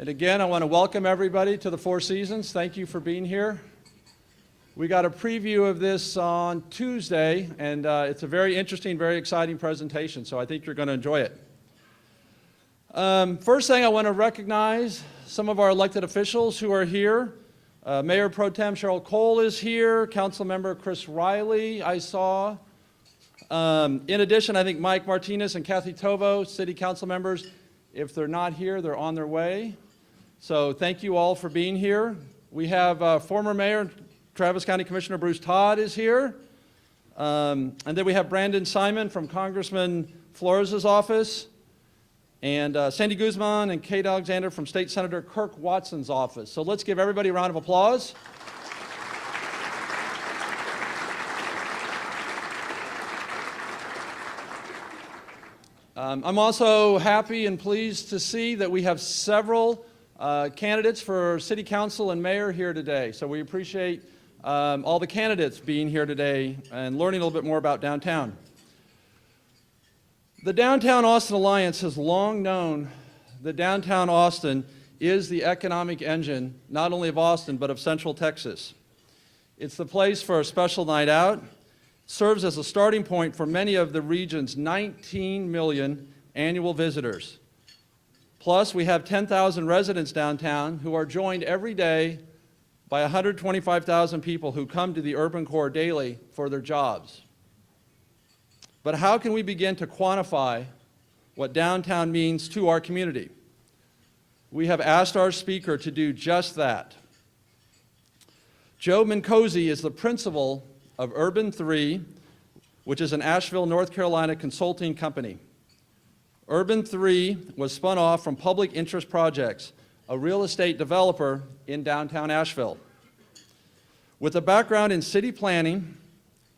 And again, I want to welcome everybody to the Four Seasons. Thank you for being here. We got a preview of this on Tuesday, and it's a very interesting, very exciting presentation, so I think you're going to enjoy it. First thing, I want to recognize some of our elected officials who are here. Mayor Pro Tem Cheryl Cole is here. Council Member Chris Riley, I saw. In addition, I think Mike Martinez and Kathy Tovo, City Council members, if they're not here, they're on their way. So thank you all for being here. We have former Mayor Travis County Commissioner Bruce Todd is here. And then we have Brandon Simon from Congressman Flores' office. And Sandy Guzman and Kate Alexander from State Senator Kirk Watson's office. So let's give everybody a round of applause. I'm also happy and pleased to see that we have several candidates for City Council and Mayor here today. So we appreciate all the candidates being here today and learning a little bit more about downtown. The Downtown Austin Alliance has long known that downtown Austin is the economic engine, not only of Austin, but of Central Texas. It's the place for a special night out. It serves as a starting point for many of the region's 19 million annual visitors. Plus, we have 10,000 residents downtown who are joined every day by 125,000 people who come to the urban core daily for their jobs. But how can we begin to quantify what downtown means to our community? We have asked our speaker to do just that. Joe Minicozzi is the principal of Urban 3, which is an Asheville, North Carolina consulting company. Urban 3 was spun off from Public Interest Projects, a real estate developer in downtown Asheville. With a background in city planning,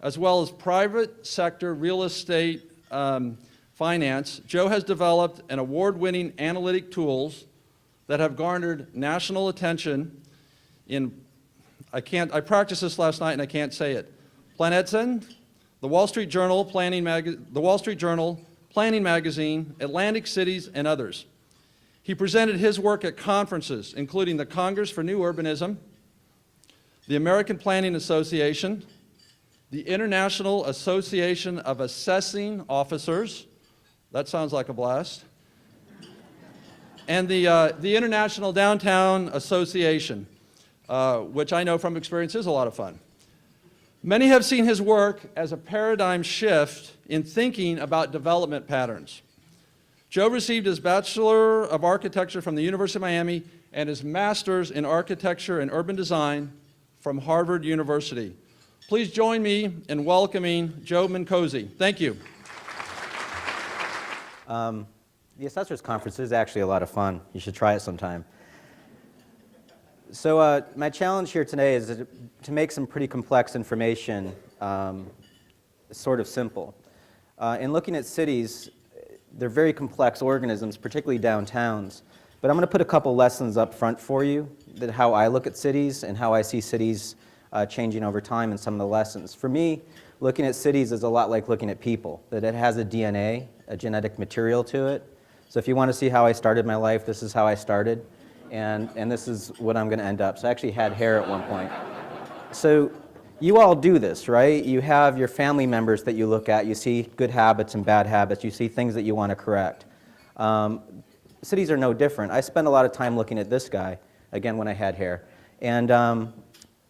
as well as private sector real estate finance, Joe has developed an award-winning analytic tools that have garnered national attention in, I practiced this last night and I can't say it, Planetzen, the Wall Street Journal, Planning Magazine, Atlantic Cities, and others. He presented his work at conferences, including the Congress for New Urbanism, the American Planning Association, the International Association of Assessing Officers, that sounds like a blast, and the International Downtown Association, which I know from experience is a lot of fun. Many have seen his work as a paradigm shift in thinking about development patterns. Joe received his Bachelor of Architecture from the University of Miami and his Master's in Architecture and Urban Design from Harvard University. Please join me in welcoming Joe Minicozzi. Thank you. The Assessors Conference is actually a lot of fun. You should try it sometime. So my challenge here today is to make some pretty complex information sort of simple. In looking at cities, they're very complex organisms, particularly downtowns. But I'm going to put a couple lessons up front for you, that how I look at cities and how I see cities changing over time and some of the lessons. For me, looking at cities is a lot like looking at people, that it has a DNA, a genetic material to it. So if you want to see how I started my life, this is how I started, and this is what I'm going to end up. So I actually had hair at one point. So you all do this, right? You have your family members that you look at, you see good habits and bad habits, you see things that you want to correct. Cities are no different. I spend a lot of time looking at this guy, again when I had hair, and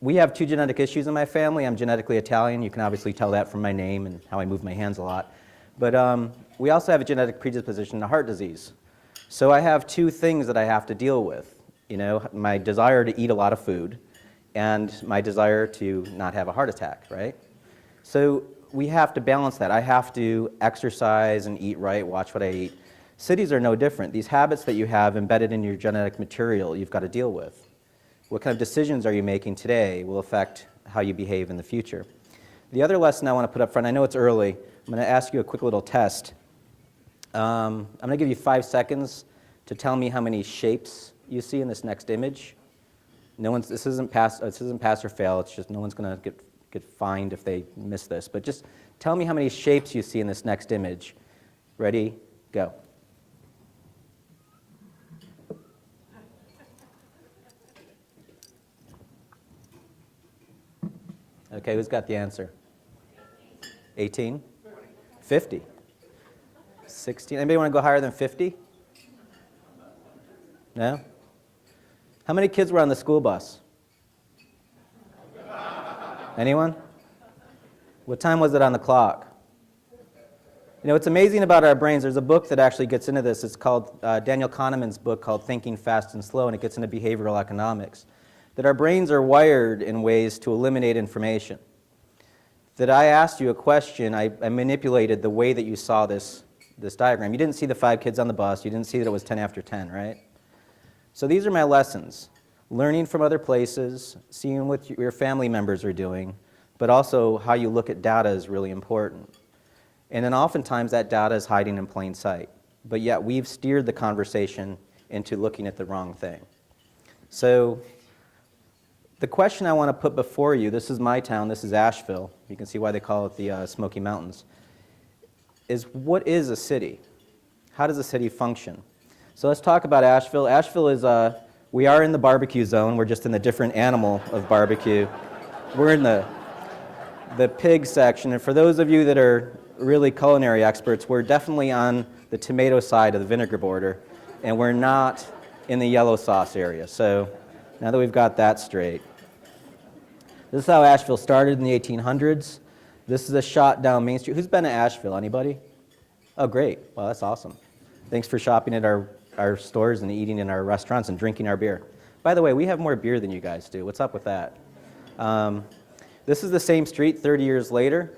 we have two genetic issues in my family. I'm genetically Italian. You can obviously tell that from my name and how I move my hands a lot. But we also have a genetic predisposition to heart disease. So I have two things that I have to deal with. You know, my desire to eat a lot of food and my desire to not have a heart attack, right? So we have to balance that. I have to exercise and eat right, watch what I eat. Cities are no different. These habits that you have embedded in your genetic material, you've got to deal with. What kind of decisions are you making today will affect how you behave in the future. The other lesson I want to put up front, I know it's early, I'm going to ask you a quick little test. I'm going to give you 5 seconds to tell me how many shapes you see in this next image. This isn't pass or fail, it's just no one's going to get fined if they miss this, but just tell me how many shapes you see in this next image. Ready, go. Okay, who's got the answer? 18? 50? 16? Anybody want to go higher than 50? No? How many kids were on the school bus? Anyone? What time was it on the clock? You know, what's amazing about our brains, there's a book that actually gets into this. It's called Daniel Kahneman's book called Thinking Fast and Slow, and it gets into behavioral economics. That our brains are wired in ways to eliminate information. That I asked you a question, I manipulated the way that you saw this diagram. You didn't see the 5 kids on the bus. You didn't see that it was 10 after 10, right? So these are my lessons. Learning from other places, seeing what your family members are doing, but also how you look at data is really important. And then oftentimes that data is hiding in plain sight. But yet we've steered the conversation into looking at the wrong thing. So the question I want to put before you, this is my town, this is Asheville. You can see why they call it the Smoky Mountains. Is what is a city? How does a city function? So let's talk about Asheville. Asheville is, we are in the barbecue zone. We're just in the different animal of barbecue. We're in the pig section. And for those of you that are really culinary experts, we're definitely on the tomato side of the vinegar border, and we're not in the yellow sauce area. So now that we've got that straight. This is how Asheville started in the 1800s. This is a shot down Main Street. Who's been to Asheville? Anybody? Oh, great. Well, that's awesome. Thanks for shopping at our stores and eating in our restaurants and drinking our beer. By the way, we have more beer than you guys do. What's up with that? This is the same street 30 years later.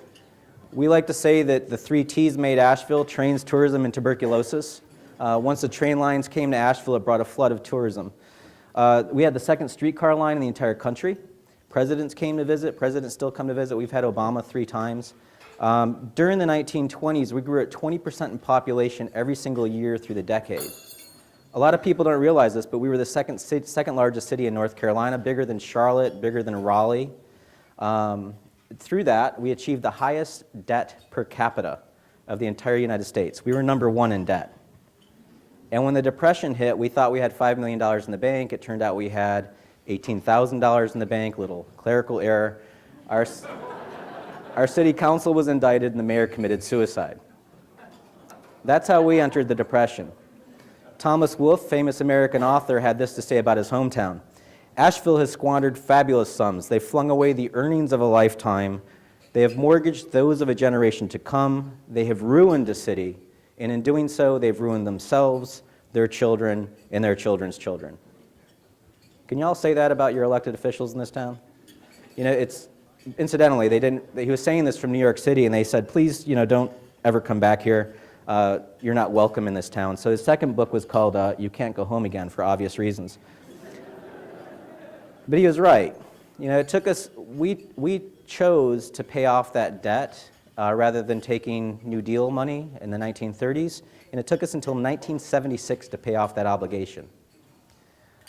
We like to say that the 3 T's made Asheville: trains, tourism, and tuberculosis. Once the train lines came to Asheville, it brought a flood of tourism. We had the second streetcar line in the entire country. Presidents came to visit. Presidents still come to visit. We've had Obama 3 times. During the 1920s, we grew at 20% in population every single year through the decade. A lot of people don't realize this, but we were the second largest city in North Carolina, bigger than Charlotte, bigger than Raleigh. Through that, we achieved the highest debt per capita of the entire United States. We were number 1 in debt. And when the Depression hit, we thought we had $5 million in the bank. It turned out we had $18,000 in the bank, little clerical error. Our city council was indicted and the mayor committed suicide. That's how we entered the Depression. Thomas Wolfe, famous American author, had this to say about his hometown. Asheville has squandered fabulous sums. They've flung away the earnings of a lifetime. They have mortgaged those of a generation to come. They have ruined a city. And in doing so, they've ruined themselves, their children, and their children's children. Can you all say that about your elected officials in this town? You know, it's, incidentally, he was saying this from New York City, and they said, please, don't ever come back here. You're not welcome in this town. So his second book was called You Can't Go Home Again, for obvious reasons. But he was right. It took us, we chose to pay off that debt rather than taking New Deal money in the 1930s, and it took us until 1976 to pay off that obligation.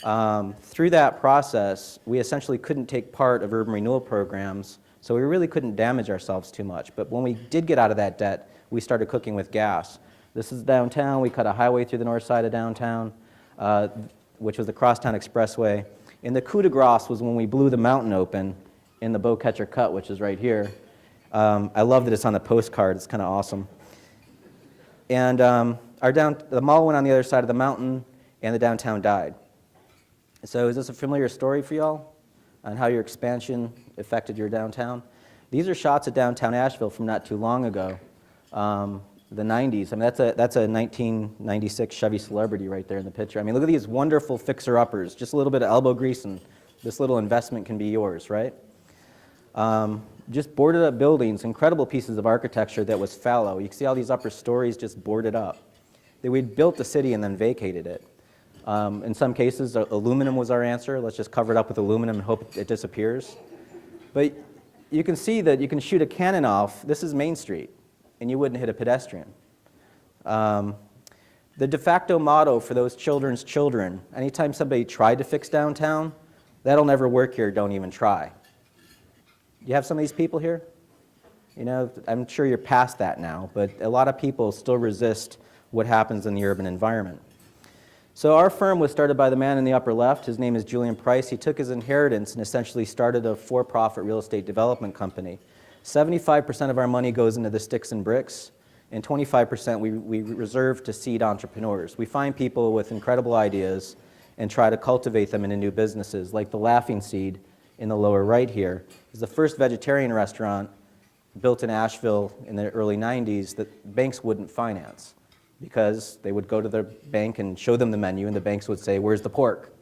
Through that process, we essentially couldn't take part of urban renewal programs, so we really couldn't damage ourselves too much. But when we did get out of that debt, we started cooking with gas. This is downtown. We cut a highway through the north side of downtown, which was the Crosstown Expressway. And the coup de grace was when we blew the mountain open in the Bowcatcher Cut, which is right here. I love that it's on the postcard. It's kind of awesome. And the mall went on the other side of the mountain, and the downtown died. So is this a familiar story for y'all on how your expansion affected your downtown? These are shots of downtown Asheville from not too long ago, the 90s. I mean, that's a 1996 Chevy Celebrity right there in the picture. I mean, look at these wonderful fixer-uppers. Just a little bit of elbow grease and this little investment can be yours, right? Just boarded up buildings, incredible pieces of architecture that was fallow. You can see all these upper stories just boarded up. We'd built the city and then vacated it. In some cases, aluminum was our answer. Let's just cover it up with aluminum and hope it disappears. But you can see that you can shoot a cannon off. This is Main Street, and you wouldn't hit a pedestrian. The de facto motto for those children's children, anytime somebody tried to fix downtown, that'll never work here, don't even try. You have some of these people here? I'm sure you're past that now, but a lot of people still resist what happens in the urban environment. So our firm was started by the man in the upper left. His name is Julian Price. He took his inheritance and essentially started a for-profit real estate development company. 75% of our money goes into the sticks and bricks, and 25% we reserve to seed entrepreneurs. We find people with incredible ideas and try to cultivate them into new businesses, like the Laughing Seed in the lower right here. Is the first vegetarian restaurant built in Asheville in the early 90s that banks wouldn't finance, because they would go to their bank and show them the menu, and the banks would say, "Where's the pork?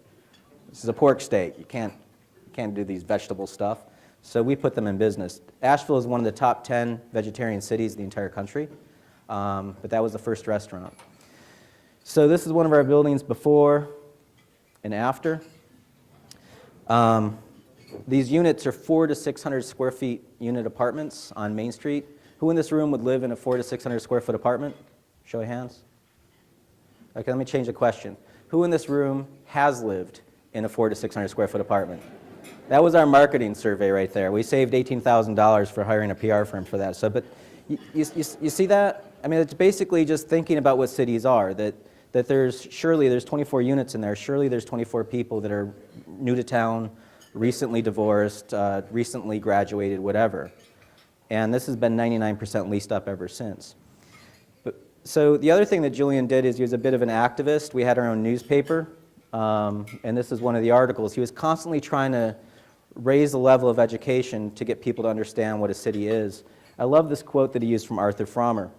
This is a pork steak. You can't do these vegetable stuff." So we put them in business. Asheville is one of the top 10 vegetarian cities in the entire country, but that was the first restaurant. So this is one of our buildings before and after. These units are 400 to 600 square feet unit apartments on Main Street. Who in this room would live in a 400 to 600 square foot apartment? Show of hands. Okay, let me change the question. Who in this room has lived in a 400 to 600 square foot apartment? That was our marketing survey right there. We saved $18,000 for hiring a PR firm for that. So, but you see that? I mean, it's basically just thinking about what cities are, that surely there's 24 units in there. Surely there's 24 people that are new to town, recently divorced, recently graduated, whatever. And this has been 99% leased up ever since. So the other thing that Julian did is he was a bit of an activist. We had our own newspaper, and this is one of the articles. He was constantly trying to raise the level of education to get people to understand what a city is. I love this quote that he used from Arthur Frommer.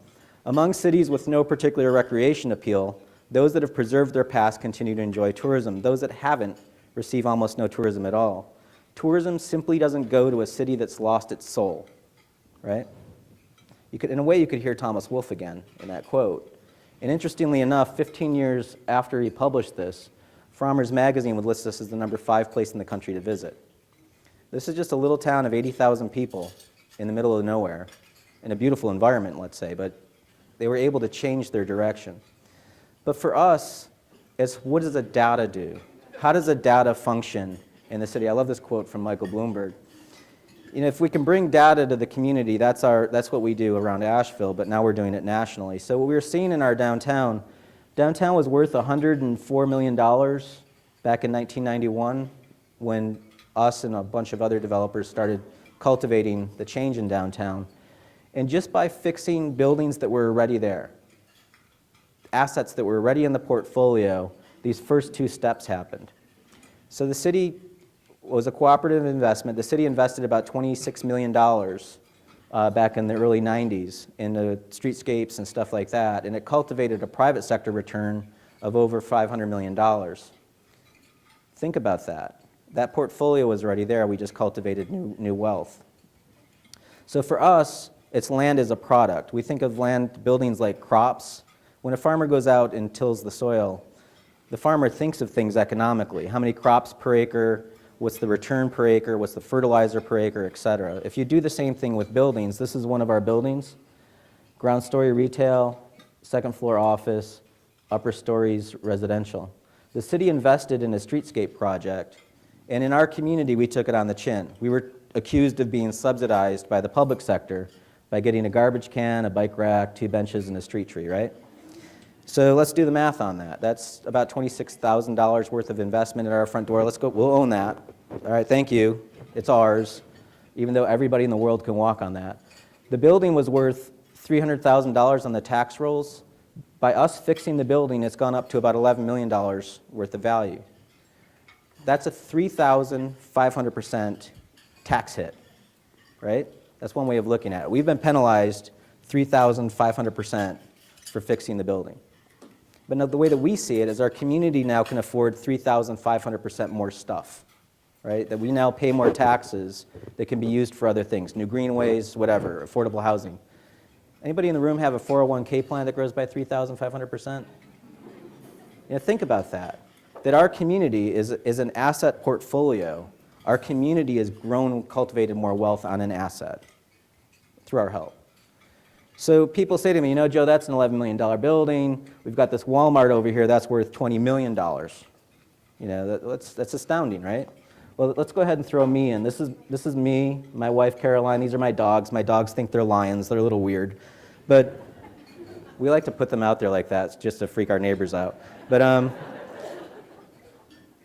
"Among cities with no particular recreation appeal, those that have preserved their past continue to enjoy tourism. Those that haven't receive almost no tourism at all. Tourism simply doesn't go to a city that's lost its soul," right? In a way, you could hear Thomas Wolfe again in that quote. And interestingly enough, 15 years after he published this, Frommer's magazine would list this as the number 5 place in the country to visit. This is just a little town of 80,000 people in the middle of nowhere, in a beautiful environment, let's say, but they were able to change their direction. But for us, it's what does the data do? How does the data function in the city? I love this quote from Michael Bloomberg. You know, if we can bring data to the community, that's what we do around Asheville, but now we're doing it nationally. So what we were seeing in our downtown was worth $104 million back in 1991 when us and a bunch of other developers started cultivating the change in downtown. And just by fixing buildings that were already there, assets that were already in the portfolio, these first 2 steps happened. So the city was a cooperative investment. The city invested about $26 million back in the early 90s into streetscapes and stuff like that, and it cultivated a private sector return of over $500 million. Think about that. That portfolio was already there. We just cultivated new wealth. So for us, it's land as a product. We think of land buildings like crops. When a farmer goes out and tills the soil, the farmer thinks of things economically. How many crops per acre? What's the return per acre? What's the fertilizer per acre, et cetera? If you do the same thing with buildings, this is one of our buildings. Ground story retail, second floor office, upper stories residential. The city invested in a streetscape project, and in our community, we took it on the chin. We were accused of being subsidized by the public sector by getting a garbage can, a bike rack, 2 benches, and a street tree, right? So let's do the math on that. That's about $26,000 worth of investment at our front door. Let's go, we'll own that. All right, thank you. It's ours, even though everybody in the world can walk on that. The building was worth $300,000 on the tax rolls. By us fixing the building, it's gone up to about $11 million worth of value. That's a 3,500% tax hit, right? That's one way of looking at it. We've been penalized 3,500% for fixing the building. But now the way that we see it is our community now can afford 3,500% more stuff, right? That we now pay more taxes that can be used for other things, new greenways, whatever, affordable housing. Anybody in the room have a 401k plan that grows by 3,500%? You know, think about that. That our community is an asset portfolio. Our community has grown, cultivated more wealth on an asset through our help. So people say to me, you know, Joe, that's an $11 million building. We've got this Walmart over here that's worth $20 million. You know, that's astounding, right? Well, let's go ahead and throw me in. This is me, my wife Caroline. These are my dogs. My dogs think they're lions. They're a little weird, but we like to put them out there like that just to freak our neighbors out. But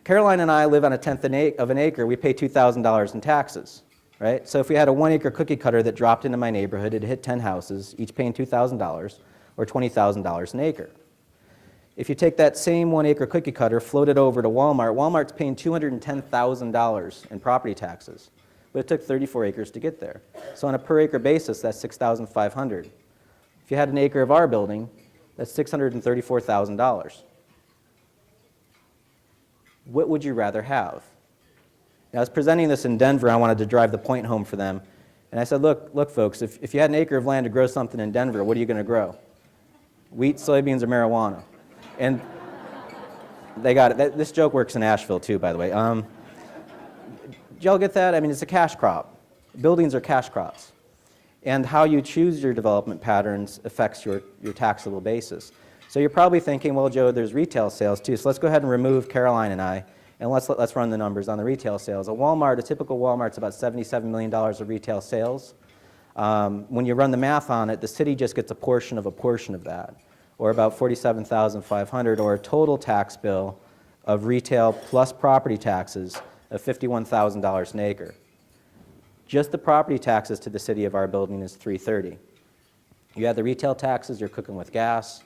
Caroline and I live on a tenth of an acre. We pay $2,000 in taxes, right? So if we had a 1 acre cookie cutter that dropped into my neighborhood, it hit 10 houses, each paying $2,000 or $20,000 an acre. If you take that same 1 acre cookie cutter, float it over to Walmart, Walmart's paying $210,000 in property taxes, but it took 34 acres to get there. So on a per acre basis, that's $6,500. If you had an acre of our building, that's $634,000. What would you rather have? Now, I was presenting this in Denver. I wanted to drive the point home for them. And I said, look, folks, if you had an acre of land to grow something in Denver, what are you going to grow? Wheat, soybeans, or marijuana? And they got it. This joke works in Asheville, too, by the way. Did y'all get that? I mean, it's a cash crop. Buildings are cash crops. And how you choose your development patterns affects your taxable basis. So you're probably thinking, well, Joe, there's retail sales too. So let's go ahead and remove Caroline and I, and let's run the numbers on the retail sales. A typical Walmart's about $77 million of retail sales. When you run the math on it, the city just gets a portion of that, or about $47,500, or a total tax bill of retail plus property taxes of $51,000 an acre. Just the property taxes to the city of our building is $330. You add the retail taxes, you're cooking with gas.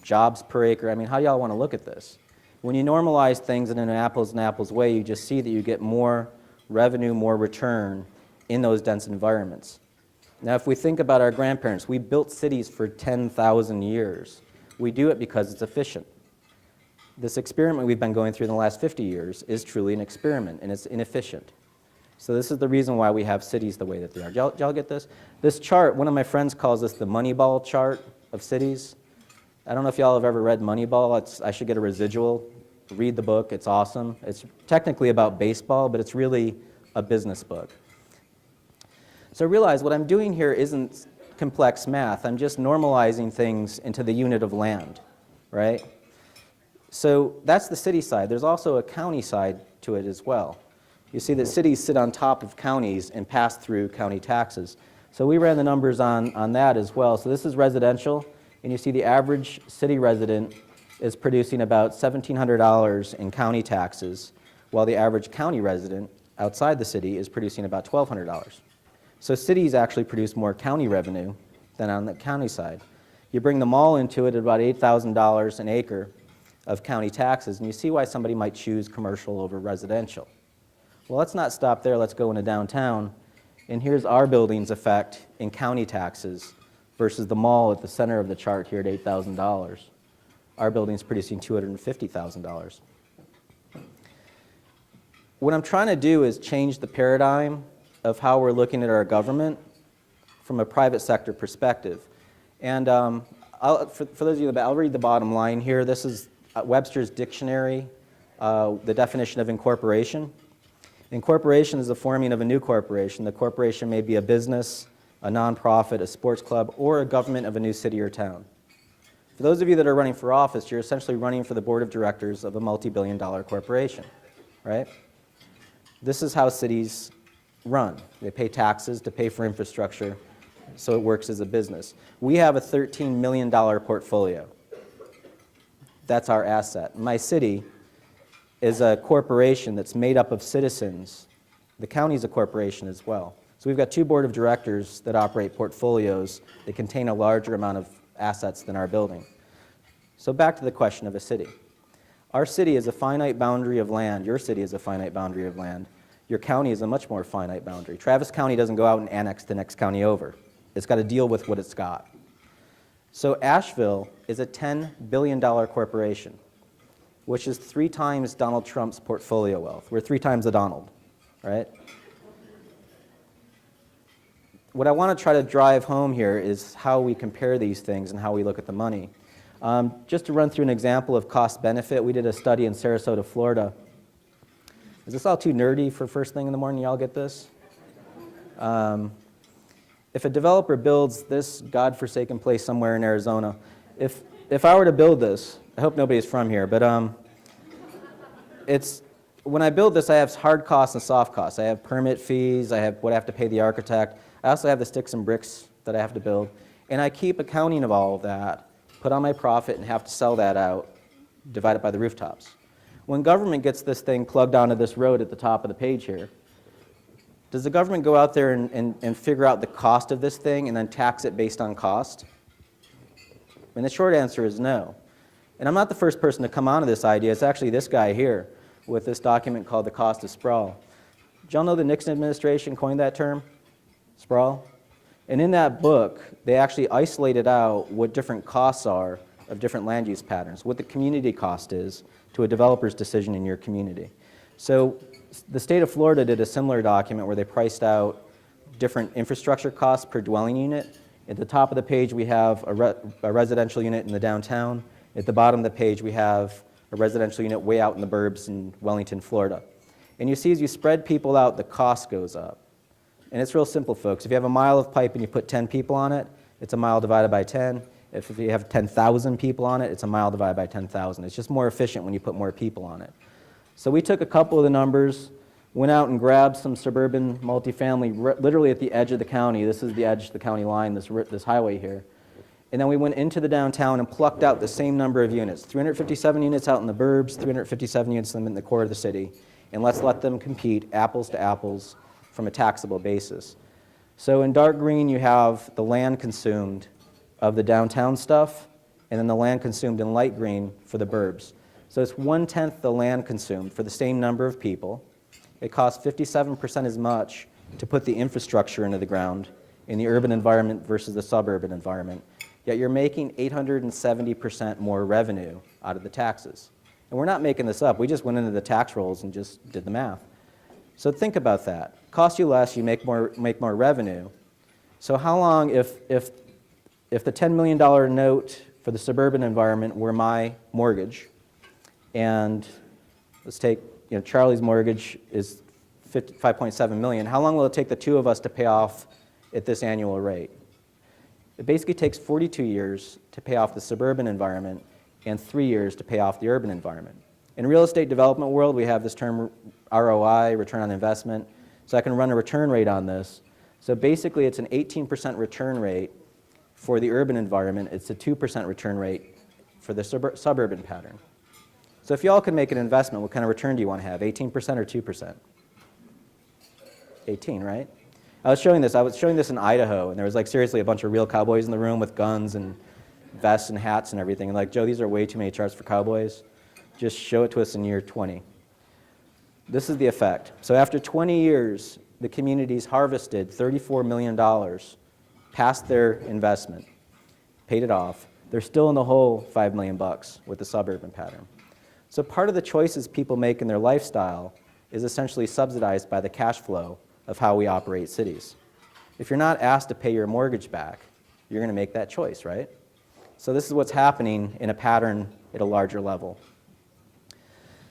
Jobs per acre. I mean, how do y'all want to look at this? When you normalize things in an apples and apples way, you just see that you get more revenue, more return in those dense environments. Now, if we think about our grandparents, we built cities for 10,000 years. We do it because it's efficient. This experiment we've been going through in the last 50 years is truly an experiment, and it's inefficient. So this is the reason why we have cities the way that they are. Did y'all get this? This chart, one of my friends calls this the Moneyball chart of cities. I don't know if y'all have ever read Moneyball. I should get a residual. Read the book. It's awesome. It's technically about baseball, but it's really a business book. So realize what I'm doing here isn't complex math. I'm just normalizing things into the unit of land, right? So that's the city side. There's also a county side to it as well. You see that cities sit on top of counties and pass through county taxes. So we ran the numbers on that as well. So this is residential. And you see the average city resident is producing about $1,700 in county taxes, while the average county resident outside the city is producing about $1,200. So cities actually produce more county revenue than on the county side. You bring them all into it at about $8,000 an acre of county taxes, and you see why somebody might choose commercial over residential. Well, let's not stop there. Let's go into downtown, and here's our building's effect in county taxes versus the mall at the center of the chart here at $8,000. Our building's producing $250,000. What I'm trying to do is change the paradigm of how we're looking at our government from a private sector perspective. And for those of you in the back, I'll read the bottom line here. This is Webster's dictionary, the definition of incorporation. Incorporation is the forming of a new corporation. The corporation may be a business, a nonprofit, a sports club, or a government of a new city or town. For those of you that are running for office, you're essentially running for the board of directors of a multi-billion-dollar corporation, right? This is how cities run. They pay taxes to pay for infrastructure, so it works as a business. We have a $13 million portfolio. That's our asset. My city is a corporation that's made up of citizens. The county's a corporation as well. So we've got two board of directors that operate portfolios that contain a larger amount of assets than our building. So back to the question of a city. Our city is a finite boundary of land. Your city is a finite boundary of land. Your county is a much more finite boundary. Travis County doesn't go out and annex the next county over. It's got to deal with what it's got. So Asheville is a $10 billion corporation, which is 3 times Donald Trump's portfolio wealth. We're 3 times the Donald, right? What I want to try to drive home here is how we compare these things and how we look at the money. Just to run through an example of cost-benefit, we did a study in Sarasota, Florida. Is this all too nerdy for first thing in the morning? Y'all get this? If a developer builds this godforsaken place somewhere in Arizona, if I were to build this, I hope nobody's from here, but when I build this, I have hard costs and soft costs. I have permit fees, I have what I have to pay the architect. I also have the sticks and bricks that I have to build. And I keep accounting of all of that, put on my profit, and have to sell that out, divide it by the rooftops. When government gets this thing plugged onto this road at the top of the page here, does the government go out there and figure out the cost of this thing and then tax it based on cost? And the short answer is no. And I'm not the first person to come onto this idea. It's actually this guy here with this document called The Cost of Sprawl. Did y'all know the Nixon administration coined that term, sprawl? And in that book, they actually isolated out what different costs are of different land use patterns, what the community cost is to a developer's decision in your community. So the state of Florida did a similar document where they priced out different infrastructure costs per dwelling unit. At the top of the page, we have a residential unit in the downtown. At the bottom of the page, we have a residential unit way out in the burbs in Wellington, Florida. And you see as you spread people out, the cost goes up. And it's real simple, folks. If you have a mile of pipe and you put 10 people on it, it's a mile divided by 10. If you have 10,000 people on it, it's a mile divided by 10,000. It's just more efficient when you put more people on it. So we took a couple of the numbers, went out and grabbed some suburban multifamily literally at the edge of the county. This is the edge of the county line, this highway here. And then we went into the downtown and plucked out the same number of units, 357 units out in the burbs, 357 units in the core of the city. And let's let them compete apples to apples from a taxable basis. So in dark green, you have the land consumed of the downtown stuff, and then the land consumed in light green for the burbs. So it's 1/10 the land consumed for the same number of people. It costs 57% as much to put the infrastructure into the ground in the urban environment versus the suburban environment. Yet you're making 870% more revenue out of the taxes. And we're not making this up. We just went into the tax rolls and just did the math. So think about that. Cost you less, you make more revenue. So how long, if the $10 million note for the suburban environment were my mortgage, and let's take, Charlie's mortgage is $5.7 million, how long will it take the two of us to pay off at this annual rate? It basically takes 42 years to pay off the suburban environment and 3 years to pay off the urban environment. In real estate development world, we have this term ROI, return on investment. So I can run a return rate on this. So basically, it's an 18% return rate for the urban environment. It's a 2% return rate for the suburban pattern. So if you all could make an investment, what kind of return do you want to have, 18% or 2%? 18, right? I was showing this in Idaho, and there was seriously a bunch of real cowboys in the room with guns and vests and hats and everything. And Joe, these are way too many charts for cowboys. Just show it to us in year 20. This is the effect. So after 20 years, the communities harvested $34 million past their investment, paid it off. They're still in the hole $5 million with the suburban pattern. So part of the choices people make in their lifestyle is essentially subsidized by the cash flow of how we operate cities. If you're not asked to pay your mortgage back, you're going to make that choice, right? So this is what's happening in a pattern at a larger level.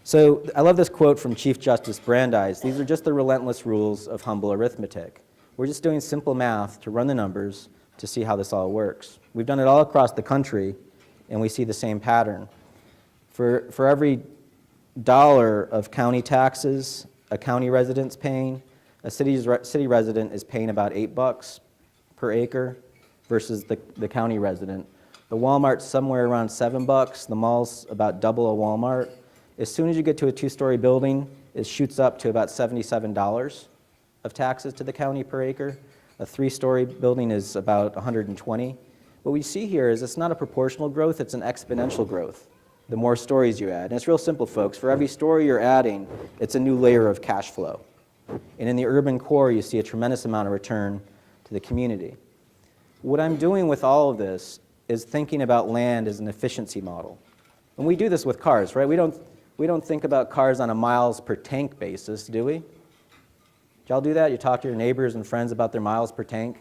So I love this quote from Chief Justice Brandeis. These are just the relentless rules of humble arithmetic. We're just doing simple math to run the numbers to see how this all works. We've done it all across the country, and we see the same pattern. For every dollar of county taxes a county resident's paying, a city resident is paying about $8 per acre versus the county resident. The Walmart's somewhere around $7. The mall's about double a Walmart. As soon as you get to a two-story building, it shoots up to about $77 of taxes to the county per acre. A three-story building is about $120. What we see here is it's not a proportional growth, it's an exponential growth, the more stories you add. And it's real simple, folks. For every story you're adding, it's a new layer of cash flow. And in the urban core, you see a tremendous amount of return to the community. What I'm doing with all of this is thinking about land as an efficiency model. And we do this with cars, right? We don't think about cars on a miles per tank basis, do we? Did y'all do that? You talk to your neighbors and friends about their miles per tank?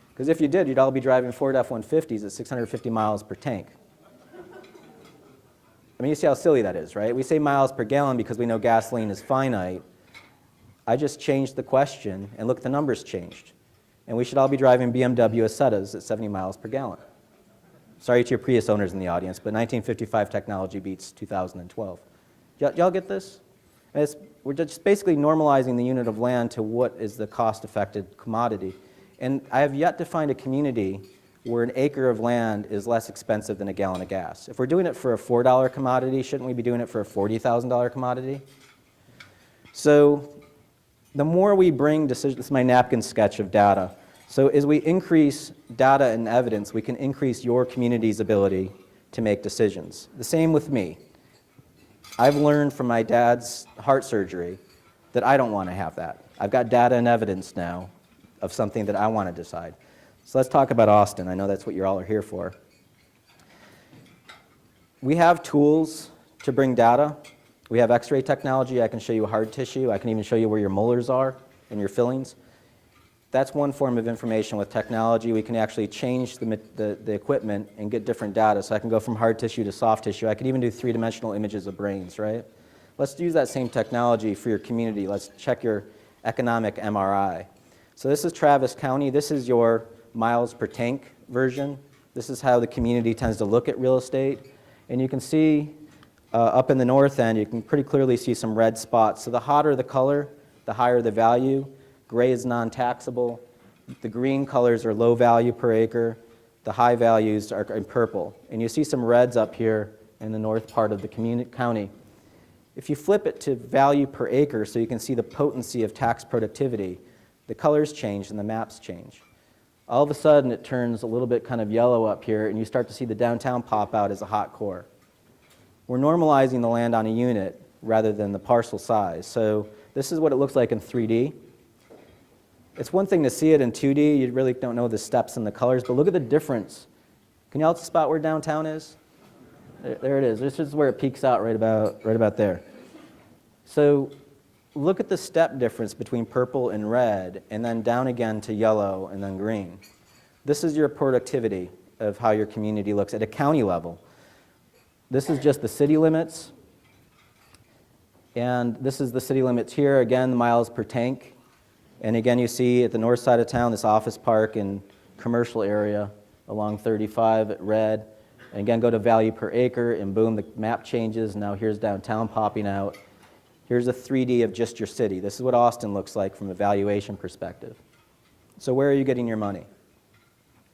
Because if you did, you'd all be driving Ford F-150s at 650 miles per tank. I mean, you see how silly that is, right? We say miles per gallon because we know gasoline is finite. I just changed the question, and look, the numbers changed. And we should all be driving BMW Asettas at 70 miles per gallon. Sorry to your Prius owners in the audience, but 1955 technology beats 2012. Y'all get this? We're just basically normalizing the unit of land to what is the cost-affected commodity. And I have yet to find a community where an acre of land is less expensive than a gallon of gas. If we're doing it for a $4 commodity, shouldn't we be doing it for a $40,000 commodity? So the more we bring decisions, this is my napkin sketch of data. So as we increase data and evidence, we can increase your community's ability to make decisions. The same with me. I've learned from my dad's heart surgery that I don't want to have that. I've got data and evidence now of something that I want to decide. So let's talk about Austin. I know that's what you all are here for. We have tools to bring data. We have X-ray technology. I can show you hard tissue. I can even show you where your molars are and your fillings. That's one form of information. With technology, we can actually change the equipment and get different data. So I can go from hard tissue to soft tissue. I can even do three-dimensional images of brains, right? Let's use that same technology for your community. Let's check your economic MRI. So this is Travis County. This is your miles per tank version. This is how the community tends to look at real estate. And you can see up in the north end, you can pretty clearly see some red spots. So the hotter the color, the higher the value. Gray is non-taxable. The green colors are low value per acre. The high values are in purple. And you see some reds up here in the north part of the county. If you flip it to value per acre so you can see the potency of tax productivity, the colors change and the maps change. All of a sudden it turns a little bit kind of yellow up here and you start to see the downtown pop out as a hot core. We're normalizing the land on a unit rather than the parcel size. So this is what it looks like in 3D. It's one thing to see it in 2D, you really don't know the steps and the colors, but look at the difference. Can you all spot where downtown is? There it is. This is where it peaks out right about there. So look at the step difference between purple and red, and then down again to yellow and then green. This is your productivity of how your community looks at a county level. This is just the city limits, and this is the city limits here. Again, the miles per tank. And again, you see at the north side of town, this office park and commercial area along 35 at red. And again, go to value per acre, and boom, the map changes. Now here's downtown popping out. Here's a 3D of just your city. This is what Austin looks like from a valuation perspective. So where are you getting your money?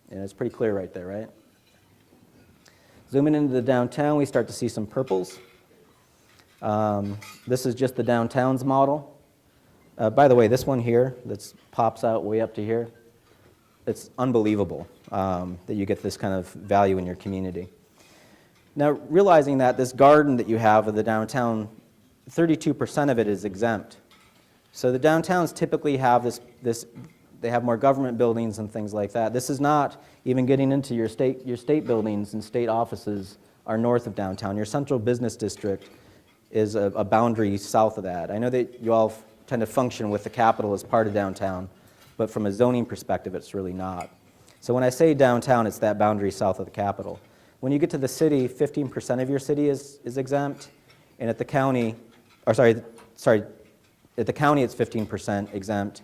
And it's pretty clear right there, right? Zooming into the downtown, we start to see some purples. This is just the downtown's model. By the way, this one here that pops out way up to here, it's unbelievable that you get this kind of value in your community. Now, realizing that this garden that you have of the downtown, 32% of it is exempt. So the downtowns typically have they have more government buildings and things like that. This is not even getting into your state buildings and state offices are north of downtown. Your central business district is a boundary south of that. I know that you all tend to function with the Capitol as part of downtown, but from a zoning perspective, it's really not. So when I say downtown, it's that boundary south of the Capitol. When you get to the city, 15% of your city is exempt, and at the county, at the county it's 15% exempt.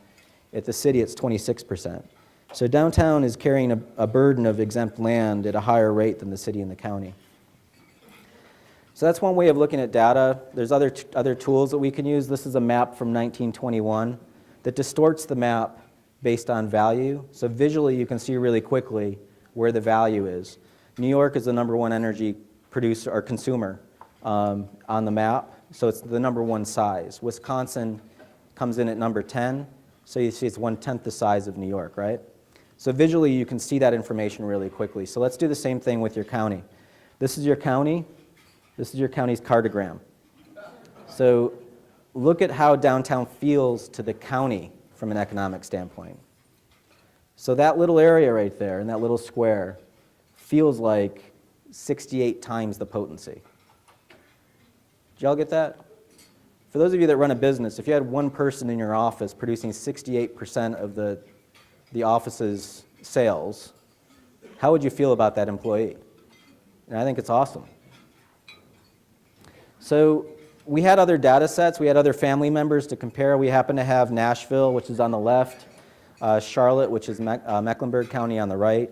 At the city, it's 26%. So downtown is carrying a burden of exempt land at a higher rate than the city and the county. So that's one way of looking at data. There's other tools that we can use. This is a map from 1921 that distorts the map based on value. So visually, you can see really quickly where the value is. New York is the #1 energy producer or consumer on the map, so it's the #1 size. Wisconsin comes in at number 10, so you see it's 1/10 the size of New York, right? So visually, you can see that information really quickly. So let's do the same thing with your county. This is your county. This is your county's cartogram. So look at how downtown feels to the county from an economic standpoint. So that little area right there and that little square feels like 68 times the potency. Did y'all get that? For those of you that run a business, if you had one person in your office producing 68% of the office's sales, how would you feel about that employee? And I think it's awesome. So we had other data sets. We had other family members to compare. We happen to have Nashville, which is on the left, Charlotte, which is Mecklenburg County on the right.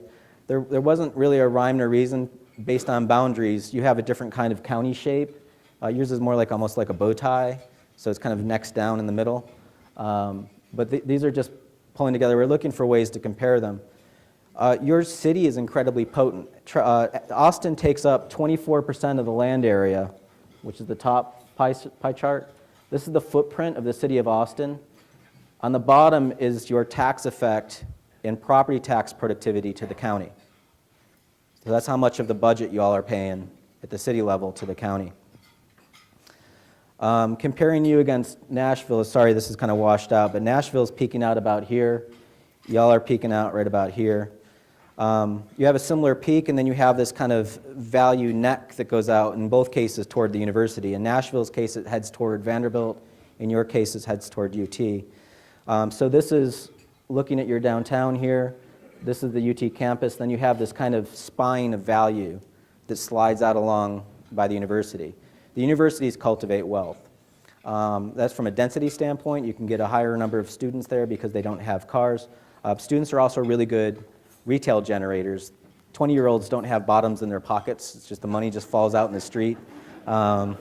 There wasn't really a rhyme or reason based on boundaries. You have a different kind of county shape. Yours is more like almost like a bow tie, so it's kind of necks down in the middle. But these are just pulling together. We're looking for ways to compare them. Your city is incredibly potent. Austin takes up 24% of the land area, which is the top pie chart. This is the footprint of the city of Austin. On the bottom is your tax effect in property tax productivity to the county. So that's how much of the budget you all are paying at the city level to the county. Comparing you against Nashville, sorry this is kind of washed out, but Nashville's peaking out about here. Y'all are peaking out right about here. You have a similar peak, and then you have this kind of value neck that goes out in both cases toward the university. In Nashville's case, it heads toward Vanderbilt. In your case, it heads toward UT. So this is looking at your downtown here. This is the UT campus. Then you have this kind of spine of value that slides out along by the university. The universities cultivate wealth. That's from a density standpoint. You can get a higher number of students there because they don't have cars. Students are also really good retail generators. 20-year-olds don't have bottoms in their pockets. It's just the money just falls out in the street. And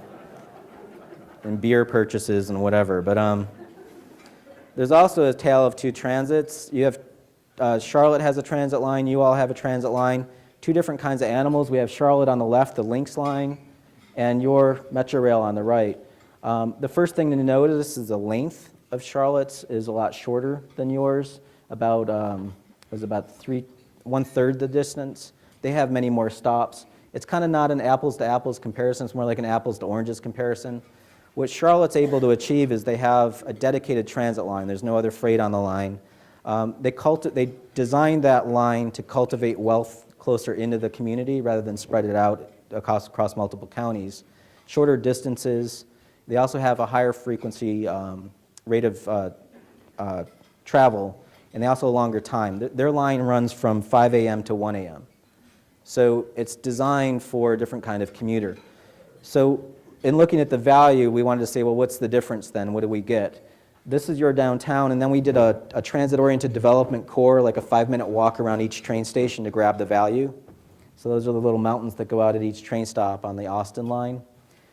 beer purchases and whatever. But there's also a tale of two transits. You have Charlotte has a transit line. You all have a transit line. Two different kinds of animals. We have Charlotte on the left, the Lynx line, and your Metro Rail on the right. The first thing to notice is the length of Charlotte's is a lot shorter than yours. Was about 1/3 the distance. They have many more stops. It's kind of not an apples to apples comparison. It's more like an apples to oranges comparison. What Charlotte's able to achieve is they have a dedicated transit line. There's no other freight on the line. They designed that line to cultivate wealth closer into the community rather than spread it out across multiple counties. Shorter distances. They also have a higher frequency rate of travel, and they also a longer time. Their line runs from 5 a.m. to 1 a.m. So it's designed for a different kind of commuter. So in looking at the value, we wanted to say, well, what's the difference then? What do we get? This is your downtown, and then we did a transit-oriented development core, like a 5-minute walk around each train station to grab the value. So those are the little mountains that go out at each train stop on the Austin line.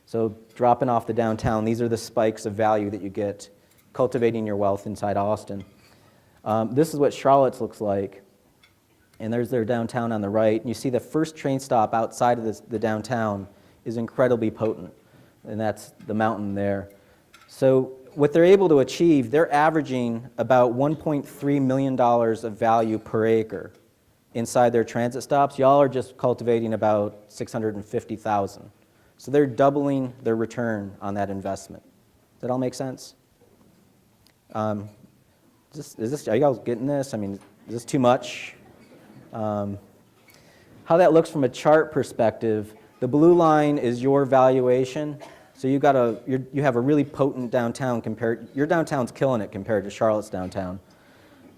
So dropping off the downtown, these are the spikes of value that you get cultivating your wealth inside Austin. This is what Charlotte's looks like, and there's their downtown on the right. And you see the first train stop outside of the downtown is incredibly potent, and that's the mountain there. So what they're able to achieve, they're averaging about $1.3 million of value per acre inside their transit stops. Y'all are just cultivating about $650,000. So they're doubling their return on that investment. Does that all make sense? Are you guys getting this? I mean, is this too much? How that looks from a chart perspective, the blue line is your valuation. So you have a really potent downtown your downtown's killing it compared to Charlotte's downtown.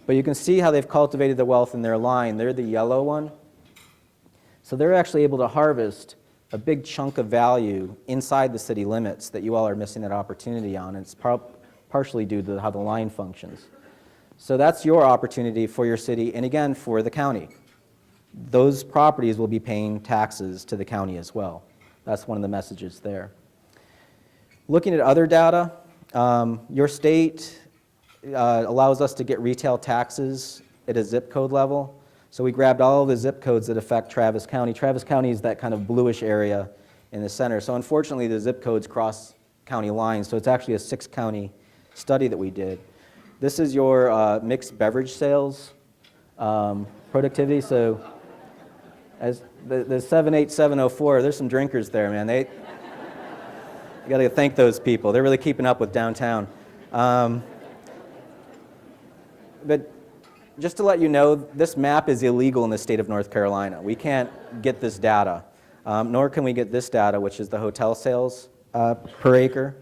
But you can see how they've cultivated the wealth in their line. They're the yellow one. So they're actually able to harvest a big chunk of value inside the city limits that you all are missing that opportunity on. It's partially due to how the line functions. So that's your opportunity for your city, and again, for the county. Those properties will be paying taxes to the county as well. That's one of the messages there. Looking at other data, your state allows us to get retail taxes at a zip code level. So we grabbed all of the zip codes that affect Travis County. Travis County is that kind of bluish area in the center. So unfortunately, the zip codes cross county lines, so it's actually a 6-county study that we did. This is your mixed beverage sales productivity. So as the 78704, there's some drinkers there, man. You got to thank those people. They're really keeping up with downtown. But just to let you know, this map is illegal in the state of North Carolina. We can't get this data, nor can we get this data, which is the hotel sales per acre.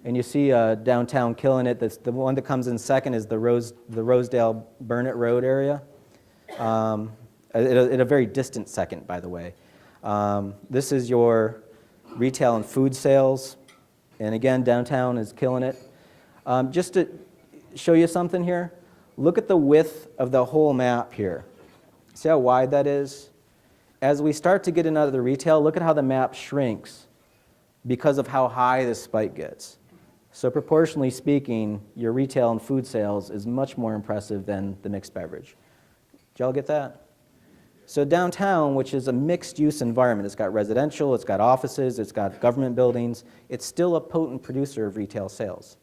And you see downtown killing it. The one that comes in second is the Rosedale Burnett Road area. At a very distant second, by the way. This is your retail and food sales. And again, downtown is killing it. Just to show you something here, look at the width of the whole map here. See how wide that is? As we start to get into the retail, look at how the map shrinks because of how high this spike gets. So proportionally speaking, your retail and food sales is much more impressive than the mixed beverage. Did y'all get that? So downtown, which is a mixed-use environment, it's got residential, it's got offices, it's got government buildings, it's still a potent producer of retail sales.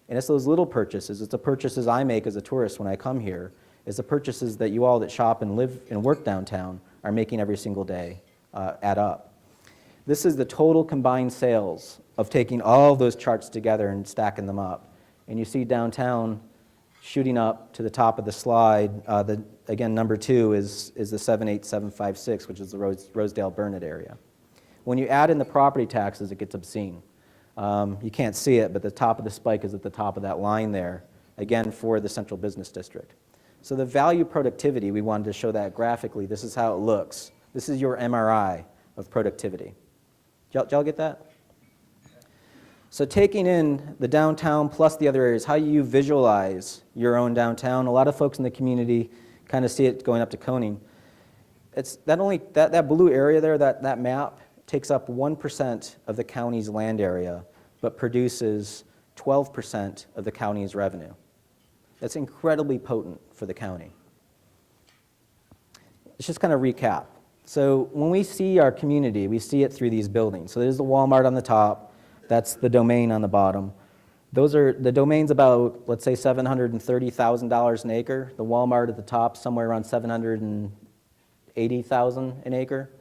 And it's those little purchases, it's the purchases I make as a tourist when I come here, it's the purchases that you all that shop and live and work downtown are making every single day add up. This is the total combined sales of taking all those charts together and stacking them up. And you see downtown shooting up to the top of the slide. Again, number 2 is the 78756, which is the Rosedale-Burnett area. When you add in the property taxes, it gets obscene. You can't see it, but the top of the spike is at the top of that line there, again, for the central business district. So the value productivity, we wanted to show that graphically. This is how it looks. This is your MRI of productivity. Did y'all get that? So taking in the downtown plus the other areas, how you visualize your own downtown. A lot of folks in the community kind of see it going up to Koning. It's that blue area there, that map, takes up 1% of the county's land area, but produces 12% of the county's revenue. That's incredibly potent for the county. Let's just kind of recap. So when we see our community, we see it through these buildings. So there's the Walmart on the top. That's the domain on the bottom. The domain's about, let's say, $730,000 an acre. The Walmart at the top, somewhere around $780,000 an acre.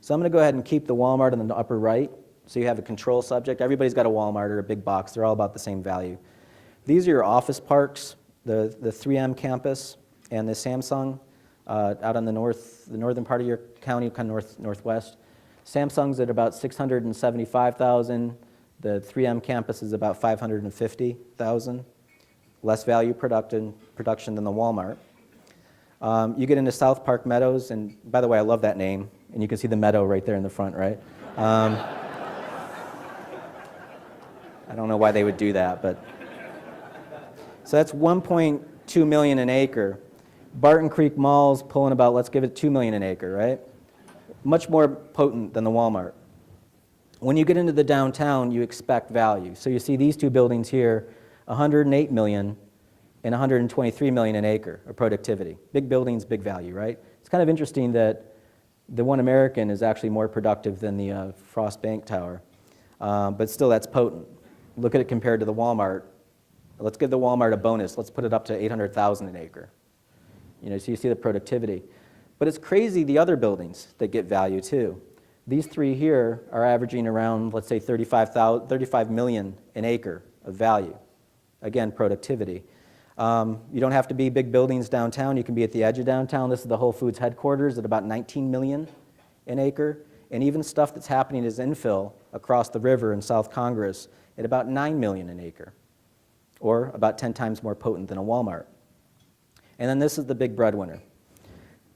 So I'm going to go ahead and keep the Walmart in the upper right, so you have a control subject. Everybody's got a Walmart or a big box. They're all about the same value. These are your office parks, the 3M campus and the Samsung out on the northern part of your county, kind of northwest. Samsung's at about $675,000. The 3M campus is about $550,000. Less value production than the Walmart. You get into South Park Meadows, and by the way, I love that name. And you can see the meadow right there in the front, right? I don't know why they would do that, but so that's $1.2 million an acre. Barton Creek Mall's pulling about, let's give it $2 million an acre, right? Much more potent than the Walmart. When you get into the downtown, you expect value. So you see these two buildings here, $108 million and $123 million an acre of productivity. Big buildings, big value, right? It's kind of interesting that the One American is actually more productive than the Frost Bank Tower. But still, that's potent. Look at it compared to the Walmart. Let's give the Walmart a bonus. Let's put it up to $800,000 an acre. So you see the productivity. But it's crazy the other buildings that get value too. These three here are averaging around, let's say, $35 million an acre of value. Again, productivity. You don't have to be big buildings downtown. You can be at the edge of downtown. This is the Whole Foods headquarters at about $19 million an acre. And even stuff that's happening as infill across the river in South Congress at about $9 million an acre, or about 10 times more potent than a Walmart. And then this is the big breadwinner.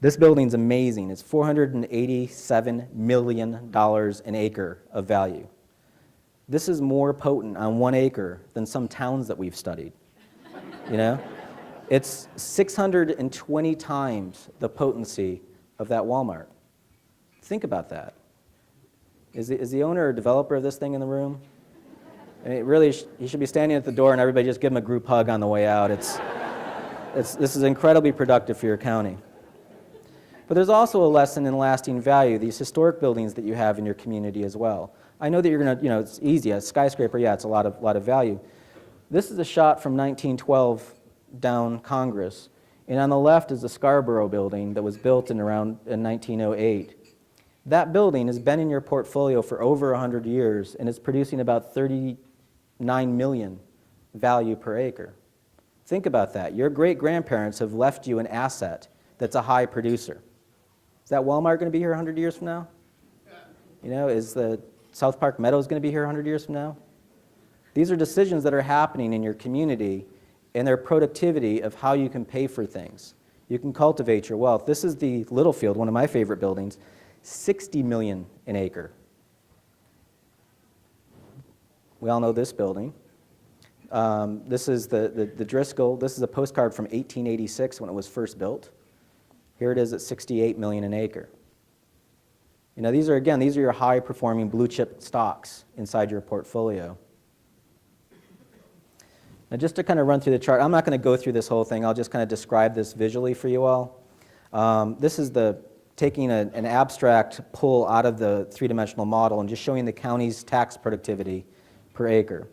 This building's amazing. It's $487 million an acre of value. This is more potent on 1 acre than some towns that we've studied. It's 620 times the potency of that Walmart. Think about that. Is the owner or developer of this thing in the room? I mean, really, he should be standing at the door and everybody just give him a group hug on the way out. This is incredibly productive for your county. But there's also a lesson in lasting value, these historic buildings that you have in your community as well. I know that you're going to, it's easy. A skyscraper, yeah, it's a lot of value. This is a shot from 1912 down Congress. And on the left is the Scarborough building that was built in 1908. That building has been in your portfolio for over 100 years, and it's producing about $39 million value per acre. Think about that. Your great-grandparents have left you an asset that's a high producer. Is that Walmart going to be here 100 years from now? Is the South Park Meadows going to be here 100 years from now? These are decisions that are happening in your community and their productivity of how you can pay for things. You can cultivate your wealth. This is the Littlefield, one of my favorite buildings, $60 million an acre. We all know this building. This is the Driscoll. This is a postcard from 1886 when it was first built. Here it is at $68 million an acre. These are your high-performing blue-chip stocks inside your portfolio. Now, just to kind of run through the chart, I'm not going to go through this whole thing. I'll just kind of describe this visually for you all. This is the taking an abstract pull out of the three-dimensional model and just showing the county's tax productivity per acre.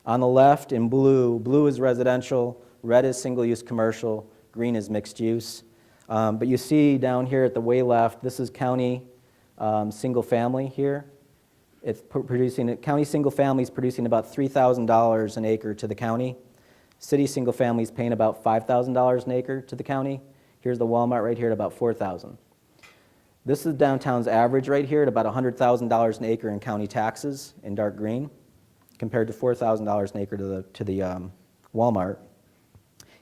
On the left, in blue, blue is residential, red is single-use commercial, green is mixed use. But you see down here at the way left, this is county single family here. It's producing, county single family is producing about $3,000 an acre to the county. City single family is paying about $5,000 an acre to the county. Here's the Walmart right here at about $4,000. This is downtown's average right here at about $100,000 an acre in county taxes in dark green, compared to $4,000 an acre to the Walmart.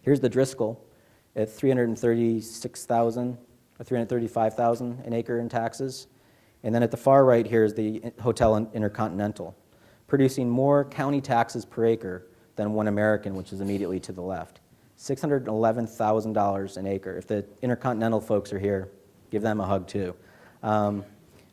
Here's the Driscoll at $336,000 or $335,000 an acre in taxes. And then at the far right here is the Hotel Intercontinental, producing more county taxes per acre than One American, which is immediately to the left. $611,000 an acre. If the Intercontinental folks are here, give them a hug too. Our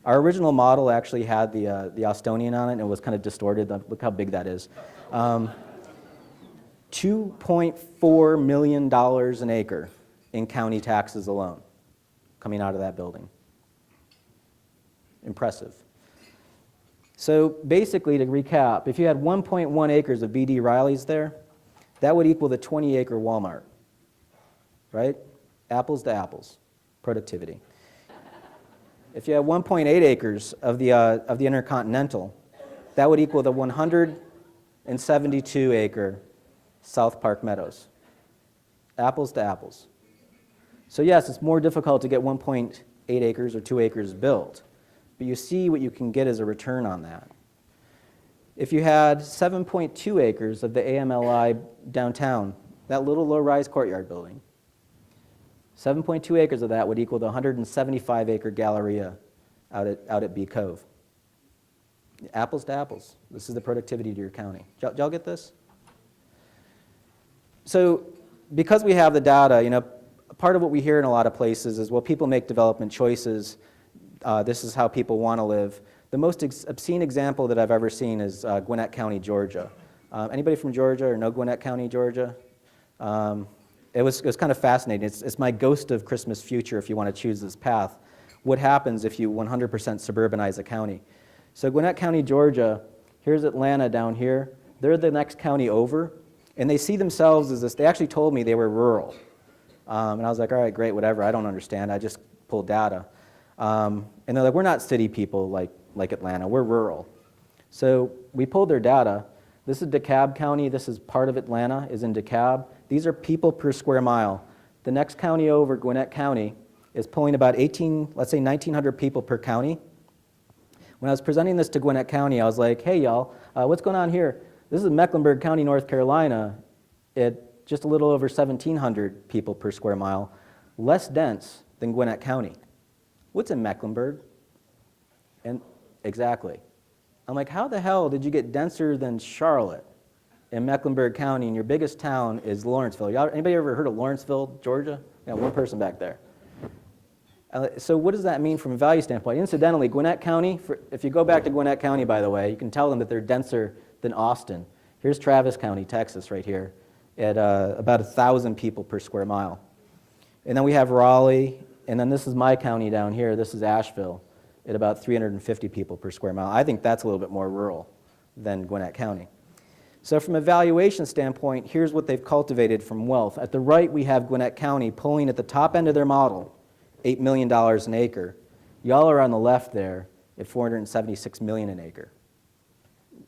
original model actually had the Austinian on it, and it was kind of distorted. Look how big that is. $2.4 million an acre in county taxes alone coming out of that building. Impressive. So basically, to recap, if you had 1.1 acres of B.D. Riley's there, that would equal the 20-acre Walmart, right? Apples to apples, productivity. If you had 1.8 acres of the Intercontinental, that would equal the 172-acre South Park Meadows. Apples to apples. So yes, it's more difficult to get 1.8 acres or 2 acres built, but you see what you can get as a return on that. If you had 7.2 acres of the AMLI downtown, that little low-rise courtyard building, 7.2 acres of that would equal the 175-acre Galleria out at Bee Cove. Apples to apples. This is the productivity to your county. Did y'all get this? So because we have the data, part of what we hear in a lot of places is, well, people make development choices. This is how people want to live. The most obscene example that I've ever seen is Gwinnett County, Georgia. Anybody from Georgia or know Gwinnett County, Georgia? It was kind of fascinating. It's my ghost of Christmas future if you want to choose this path. What happens if you 100% suburbanize a county? So Gwinnett County, Georgia, here's Atlanta down here. They're the next county over, and they see themselves as this. They actually told me they were rural. And I was like, all right, great, whatever. I don't understand. I just pulled data. And they're like, we're not city people like Atlanta. We're rural. So we pulled their data. This is DeKalb County. This is part of Atlanta, is in DeKalb. These are people per square mile. The next county over, Gwinnett County, is pulling about 1,900 people per county. When I was presenting this to Gwinnett County, I was like, hey, y'all, what's going on here? This is Mecklenburg County, North Carolina, at just a little over 1,700 people per square mile, less dense than Gwinnett County. What's in Mecklenburg? And exactly. I'm like, how the hell did you get denser than Charlotte in Mecklenburg County, and your biggest town is Lawrenceville? Anybody ever heard of Lawrenceville, Georgia? Yeah, one person back there. So what does that mean from a value standpoint? Incidentally, Gwinnett County, if you go back to Gwinnett County, by the way, you can tell them that they're denser than Austin. Here's Travis County, Texas, right here, at about 1,000 people per square mile. And then we have Raleigh, and then this is my county down here. This is Asheville, at about 350 people per square mile. I think that's a little bit more rural than Gwinnett County. So from a valuation standpoint, here's what they've cultivated from wealth. At the right, we have Gwinnett County pulling at the top end of their model, $8 million an acre. Y'all are on the left there at $476 million an acre.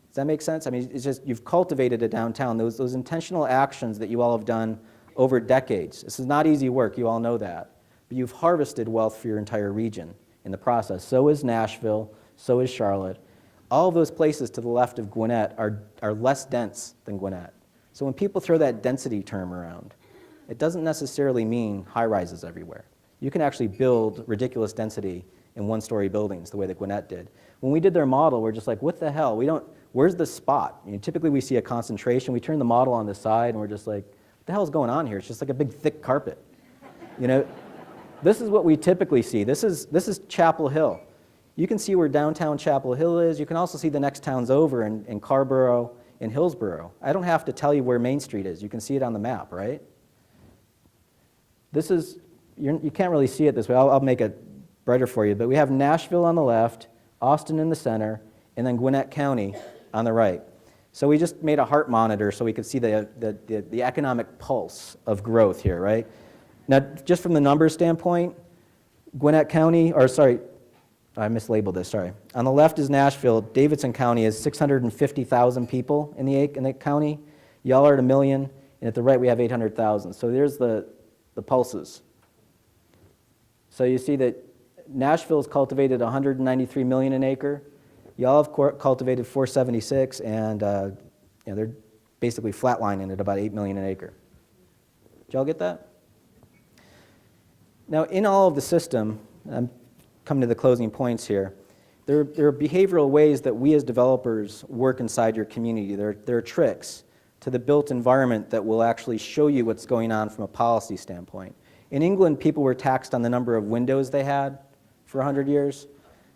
Does that make sense? I mean, it's just you've cultivated a downtown. Those intentional actions that you all have done over decades. This is not easy work, you all know that. But you've harvested wealth for your entire region in the process. So is Nashville, so is Charlotte. All of those places to the left of Gwinnett are less dense than Gwinnett. So when people throw that density term around, it doesn't necessarily mean high-rises everywhere. You can actually build ridiculous density in one-story buildings the way that Gwinnett did. When we did their model, we're just like, what the hell? Where's the spot? Typically we see a concentration. We turn the model on the side, and we're just like, what the hell is going on here? It's just like a big, thick carpet. This is what we typically see. This is Chapel Hill. You can see where downtown Chapel Hill is. You can also see the next towns over in Carborough and Hillsborough. I don't have to tell you where Main Street is. You can see it on the map, right? You can't really see it this way. I'll make a brighter for you, but we have Nashville on the left, Austin in the center, and then Gwinnett County on the right. So we just made a heart monitor so we could see the economic pulse of growth here, right? Now, just from the numbers standpoint, Gwinnett County, or sorry, I mislabeled this, sorry. On the left is Nashville. Davidson County is 650,000 people in the county. Y'all are at 1 million, and at the right we have 800,000. So there's the pulses. So you see that Nashville's cultivated 193 million an acre. Y'all have cultivated 476, and they're basically flatlining at about 8 million an acre. Did y'all get that? Now, in all of the system, I'm coming to the closing points here, there are behavioral ways that we as developers work inside your community. There are tricks to the built environment that will actually show you what's going on from a policy standpoint. In England, people were taxed on the number of windows they had for 100 years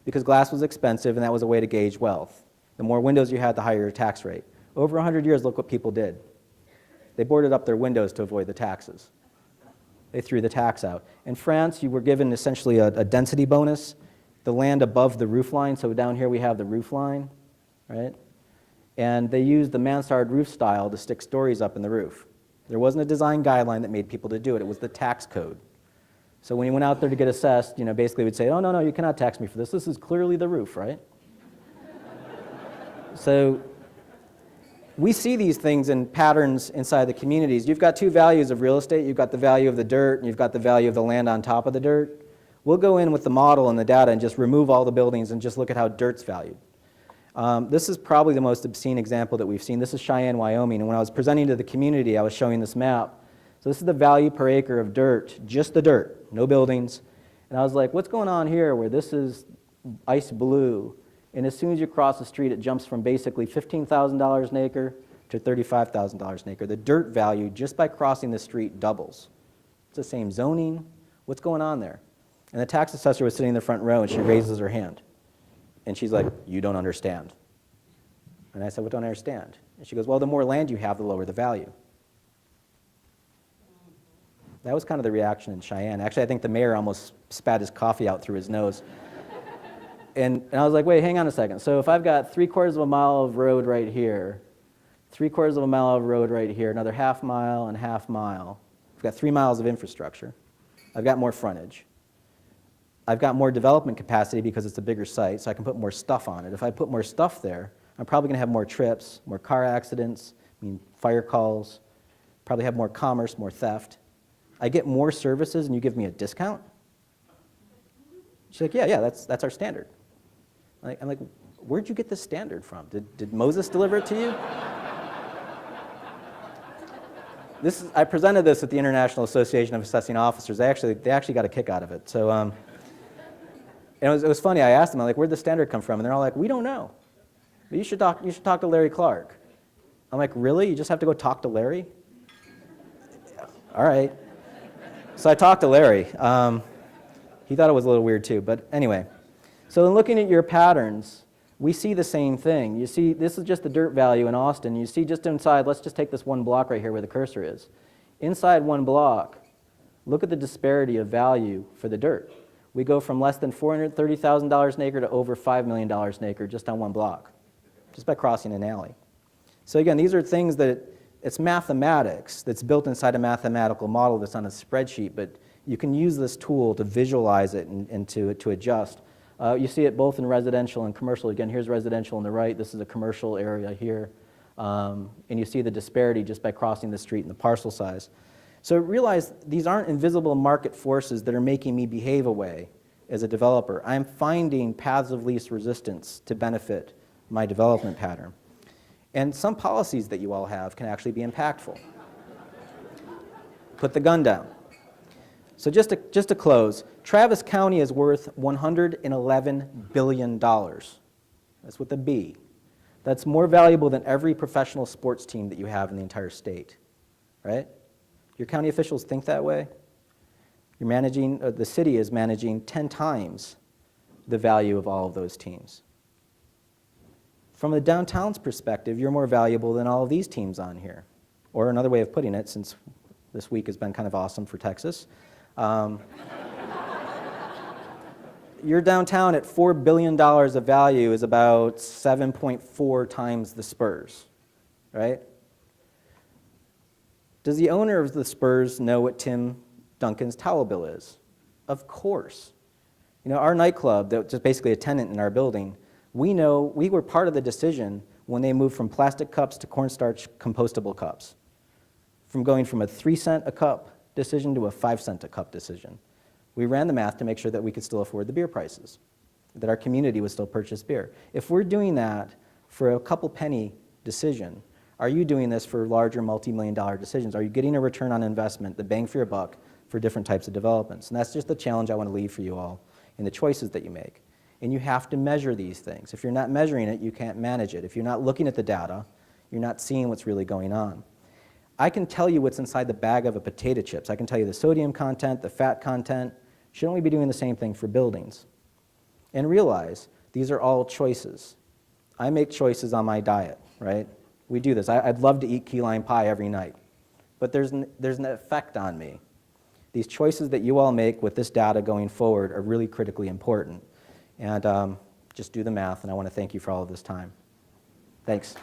because glass was expensive and that was a way to gauge wealth. The more windows you had, the higher your tax rate. Over 100 years, look what people did. They boarded up their windows to avoid the taxes. They threw the tax out. In France, you were given essentially a density bonus, the land above the roof line. So down here we have the roof line, right? And they used the mansard roof style to stick stories up in the roof. There wasn't a design guideline that made people to do it. It was the tax code. So when you went out there to get assessed, basically we'd say, oh, no, you cannot tax me for this. This is clearly the roof, right? So we see these things in patterns inside the communities. You've got two values of real estate. You've got the value of the dirt, and you've got the value of the land on top of the dirt. We'll go in with the model and the data and just remove all the buildings and just look at how dirt's valued. This is probably the most obscene example that we've seen. This is Cheyenne, Wyoming, and when I was presenting to the community, I was showing this map. So this is the value per acre of dirt, just the dirt, no buildings. And I was like, what's going on here where this is ice blue, and as soon as you cross the street, it jumps from basically $15,000 an acre to $35,000 an acre. The dirt value, just by crossing the street, doubles. It's the same zoning. What's going on there? And the tax assessor was sitting in the front row, and she raises her hand. And she's like, you don't understand. And I said, what don't I understand? And she goes, well, the more land you have, the lower the value. That was kind of the reaction in Cheyenne. Actually, I think the mayor almost spat his coffee out through his nose. And I was like, wait, hang on a second. So if I've got 3/4 of a mile of road right here, 3/4 of a mile of road right here, another half mile and half mile, I've got 3 miles of infrastructure. I've got more frontage. I've got more development capacity because it's a bigger site, so I can put more stuff on it. If I put more stuff there, I'm probably going to have more trips, more car accidents, fire calls, probably have more commerce, more theft. I get more services and you give me a discount? She's like, yeah, that's our standard. I'm like, where'd you get this standard from? Did Moses deliver it to you? I presented this at the International Association of Assessing Officers. They actually got a kick out of it. So, and it was funny. I asked them, where'd the standard come from? And they're all like, we don't know. But you should talk to Larry Clark. I'm like, really? You just have to go talk to Larry? All right. So I talked to Larry. He thought it was a little weird too, but anyway. So in looking at your patterns, we see the same thing. You see, this is just the dirt value in Austin. You see just inside, let's just take this one block right here where the cursor is. Inside one block, look at the disparity of value for the dirt. We go from less than $430,000 an acre to over $5 million an acre just on one block, just by crossing an alley. So again, these are things that it's mathematics that's built inside a mathematical model that's on a spreadsheet, but you can use this tool to visualize it and to adjust. You see it both in residential and commercial. Again, here's residential on the right. This is a commercial area here. And you see the disparity just by crossing the street and the parcel size. So realize these aren't invisible market forces that are making me behave a way as a developer. I'm finding paths of least resistance to benefit my development pattern. And some policies that you all have can actually be impactful. Put the gun down. So just to close, Travis County is worth $111 billion. That's with a B. That's more valuable than every professional sports team that you have in the entire state, right? Your county officials think that way. You're managing, the city is managing 10 times the value of all of those teams. From the downtown's perspective, you're more valuable than all of these teams on here. Or another way of putting it, since this week has been kind of awesome for Texas, your downtown at $4 billion of value is about 7.4 times the Spurs, right? Does the owner of the Spurs know what Tim Duncan's towel bill is? Of course. You know, our nightclub, that was just basically a tenant in our building, we know we were part of the decision when they moved from plastic cups to cornstarch compostable cups, from going from a 3-cent a cup decision to a 5-cent a cup decision. We ran the math to make sure that we could still afford the beer prices, that our community would still purchase beer. If we're doing that for a couple penny decision, are you doing this for larger multi-million-dollar decisions? Are you getting a return on investment, the bang for your buck, for different types of developments? And that's just the challenge I want to leave for you all in the choices that you make. And you have to measure these things. If you're not measuring it, you can't manage it. If you're not looking at the data, you're not seeing what's really going on. I can tell you what's inside the bag of a potato chips. I can tell you the sodium content, the fat content. Shouldn't we be doing the same thing for buildings? And realize these are all choices. I make choices on my diet, right? We do this. I'd love to eat key lime pie every night, but there's an effect on me. These choices that you all make with this data going forward are really critically important. And just do the math, and I want to thank you for all of this time. Thanks.